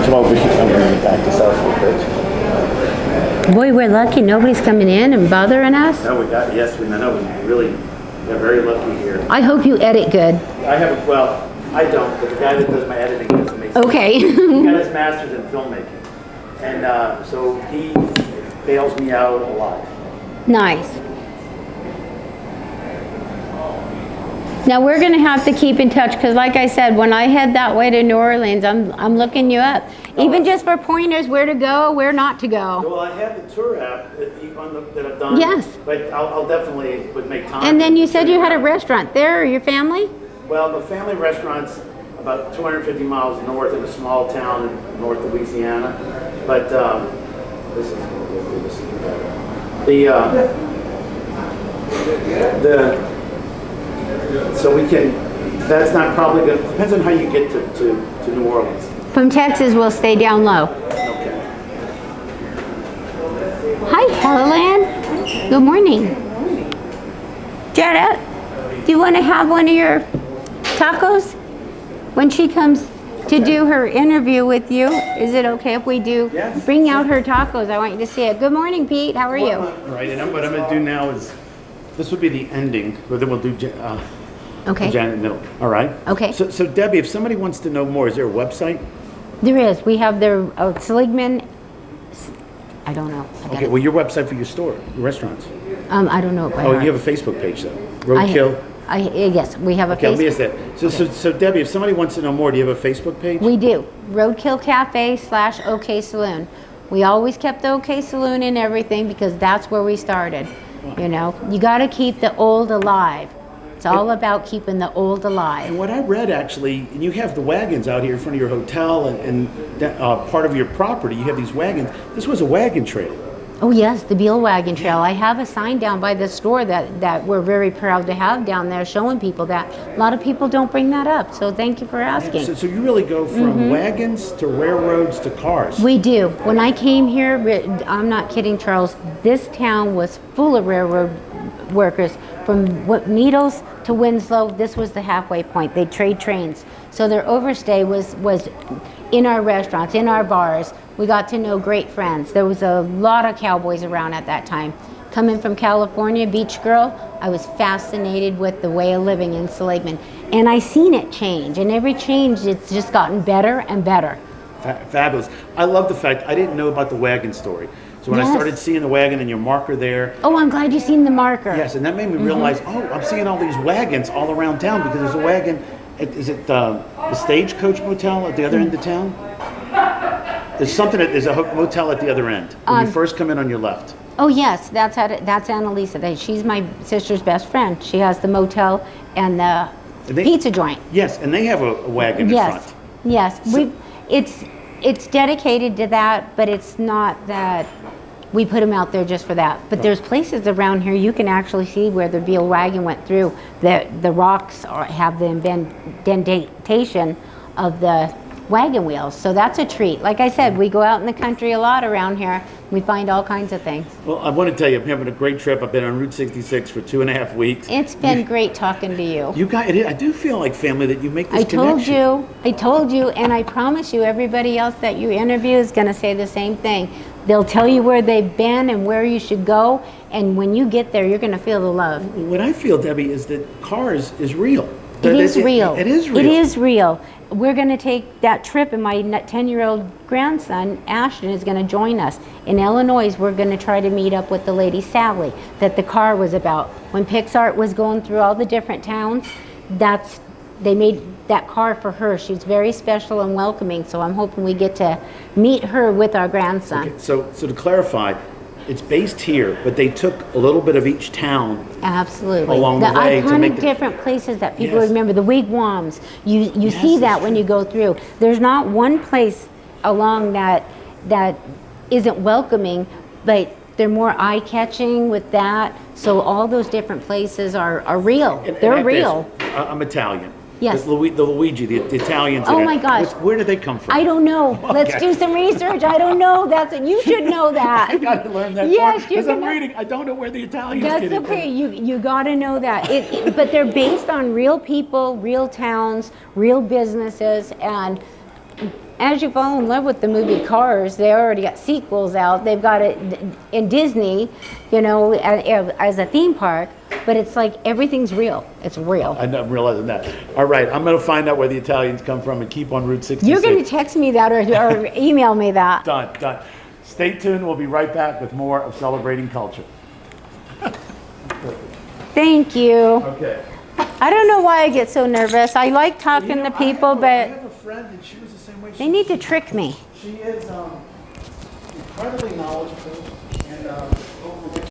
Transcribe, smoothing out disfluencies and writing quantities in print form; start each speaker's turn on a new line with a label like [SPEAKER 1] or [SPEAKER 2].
[SPEAKER 1] come over here. I'm going to back this up a little bit.
[SPEAKER 2] Boy, we're lucky. Nobody's coming in and bothering us.
[SPEAKER 1] No, we really are very lucky here.
[SPEAKER 2] I hope you edit good.
[SPEAKER 1] I don't, but the guy that does my editing does amazing.
[SPEAKER 2] Okay.
[SPEAKER 1] He got his master's in filmmaking. And so he bails me out a lot.
[SPEAKER 2] Nice. Now we're going to have to keep in touch because, like I said, when I head that way to New Orleans, I'm looking you up. Even just for pointers, where to go, where not to go.
[SPEAKER 1] Well, I have the tour app that I've done.
[SPEAKER 2] Yes.
[SPEAKER 1] But I'll definitely would make time.
[SPEAKER 2] And then you said you had a restaurant there, or your family?
[SPEAKER 1] Well, the family restaurant's about 250 miles north in a small town in North Louisiana. But so we can, that's not probably good. Depends on how you get to New Orleans.
[SPEAKER 2] From Texas, we'll stay down low.
[SPEAKER 1] Okay.
[SPEAKER 2] Hi, Helen. Good morning. Jared, do you want to have one of your tacos when she comes to do her interview with you? Is it okay if we do?
[SPEAKER 1] Yes.
[SPEAKER 2] Bring out her tacos. I want you to see it. Good morning, Pete. How are you?
[SPEAKER 1] Right, and what I'm going to do now is, this would be the ending, but then we'll do
[SPEAKER 2] Okay.
[SPEAKER 1] Janet in the middle. All right?
[SPEAKER 2] Okay.
[SPEAKER 1] So Debbie, if somebody wants to know more, is there a website?
[SPEAKER 2] There is. We have their Seligman. I don't know.
[SPEAKER 1] Okay, well, your website for your store, your restaurants.
[SPEAKER 2] I don't know.
[SPEAKER 1] Oh, you have a Facebook page, though? Roadkill?
[SPEAKER 2] Yes, we have a
[SPEAKER 1] Okay, let me ask
[SPEAKER 2] Facebook.
[SPEAKER 1] that. So Debbie, if somebody wants to know more, do you have a Facebook page?
[SPEAKER 2] We do. Roadkill Cafe / OK Saloon. We always kept the OK Saloon in everything because that's where we started. You know, you got to keep the old alive. It's all about keeping the old alive.
[SPEAKER 1] And what I read, actually, and you have the wagons out here in front of your hotel and part of your property, you have these wagons. This was a wagon trail.
[SPEAKER 2] Oh yes, the Beale Wagon Trail. I have a sign down by the store that we're very proud to have down there showing people that. A lot of people don't bring that up, so thank you for asking.
[SPEAKER 1] So you really go from wagons to railroads to cars.
[SPEAKER 2] We do. When I came here, I'm not kidding, Charles, this town was full of railroad workers. From Needles to Winslow, this was the halfway point. They'd trade trains. So their overstay was in our restaurants, in our bars. We got to know great friends. There was a lot of cowboys around at that time. Coming from California, beach girl, I was fascinated with the way of living in Seligman. And I seen it change, and every change, it's just gotten better and better.
[SPEAKER 1] Fabulous. I love the fact, I didn't know about the wagon story. So when I started seeing the wagon and your marker there.
[SPEAKER 2] Oh, I'm glad you seen the marker.
[SPEAKER 1] Yes, and that made me realize, I'm seeing all these wagons all around town because there's a wagon. Is it the Stagecoach Motel at the other end of town? There's a motel at the other end when you first come in on your left.
[SPEAKER 2] Oh yes, that's Annalisa. She's my sister's best friend. She has the motel and the pizza joint.
[SPEAKER 1] Yes, and they have a wagon in front.
[SPEAKER 2] Yes, so, it's dedicated to that, but it's not that we put them out there just for that. But there's places around here you can actually see where the Beale wagon went through. The rocks have the indentation of the wagon wheels, so that's a treat. Like I said, we go out in the country a lot around here. We find all kinds of things.
[SPEAKER 1] Well, I want to tell you, I'm having a great trip. I've been on Route 66 for 2.5 weeks.
[SPEAKER 2] It's been great talking to you.
[SPEAKER 1] You guys, I do feel like family that you make this connection.
[SPEAKER 2] I told you, and I promise you, everybody else that you interview is going to say the same thing. They'll tell you where they've been and where you should go, and when you get there, you're going to feel the love.
[SPEAKER 1] What I feel, Debbie, is that cars is real.
[SPEAKER 2] It is real.
[SPEAKER 1] It is real.
[SPEAKER 2] It is real. We're going to take that trip, and my 10-year-old grandson, Ashton, is going to join us. In Illinois, we're going to try to meet up with the lady, Sally, that the car was about. When PixArt was going through all the different towns, they made that car for her. She's very special and welcoming, so I'm hoping we get to meet her with our grandson.
[SPEAKER 1] Okay, so to clarify, it's based here, but they took a little bit of each town.
[SPEAKER 2] Absolutely.
[SPEAKER 1] Along the way to make
[SPEAKER 2] iconic different places that people remember, the wigwams. You see that when you go through. There's not one place along that isn't welcoming, but they're more eye-catching with that. So all those different places are real. They're real.
[SPEAKER 1] I'm Italian.
[SPEAKER 2] Yes.
[SPEAKER 1] The Luigi, the Italians.
[SPEAKER 2] Oh my gosh.
[SPEAKER 1] Where do they come from?
[SPEAKER 2] I don't know.
[SPEAKER 1] Okay.
[SPEAKER 2] Let's do some research. I don't know. You should know that.
[SPEAKER 1] I got to learn that.
[SPEAKER 2] Yes,
[SPEAKER 1] because I'm reading. I don't know where the Italians get it.
[SPEAKER 2] That's okay. You got to know that. But they're based on real people, real towns, real businesses, and as you fall in love with the movie Cars, they already got sequels out. They've got it in Disney, you know, as a theme park. But it's like everything's real. It's real.
[SPEAKER 1] I'm realizing that. All right, I'm going to find out where the Italians come from and keep on Route 66.
[SPEAKER 2] You're going to text me that or email me that.
[SPEAKER 1] Done. Stay tuned. We'll be right back with more of Celebrating Culture.
[SPEAKER 2] Thank you.
[SPEAKER 1] Okay.
[SPEAKER 2] I don't know why I get so nervous. I like talking to people,
[SPEAKER 1] I
[SPEAKER 2] but
[SPEAKER 1] have a friend, and she was the same way.
[SPEAKER 2] they need to trick me.
[SPEAKER 1] She is incredibly knowledgeable, and